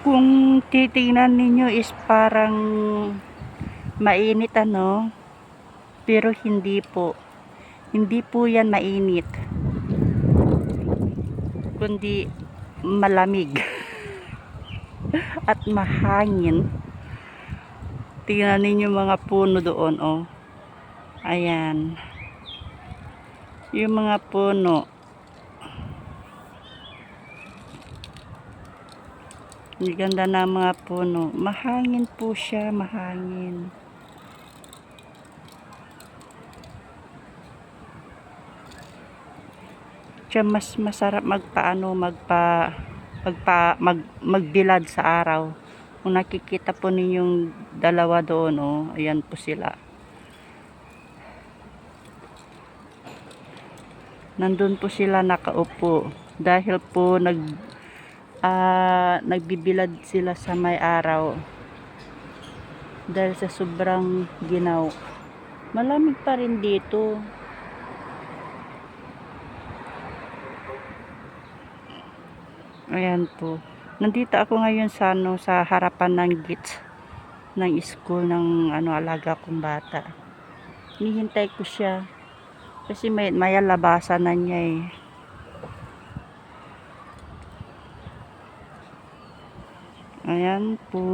Kung titingnan ninyo is parang mainit ano, pero hindi po. Hindi po yan mainit, kundi malamig at mahangin. Tingnan ninyo mga puno doon, oh. Ayan. Yung mga puno. Ang ganda na mga puno. Mahangin po siya, mahangin. Kaya mas masarap magbilad sa araw. Kung nakikita po ninyong dalawa doon, oh, ayan po sila. Nandun po sila nakaupo dahil po nagbibilad sila sa may araw dahil sa sobrang ginaw. Malamig pa rin dito. Ayan po. Nandito ako ngayon sa sa harapan ng gate ng school ng alaga kong bata. Hinihintay ko siya kasi may labasan na niya eh. Ayan po.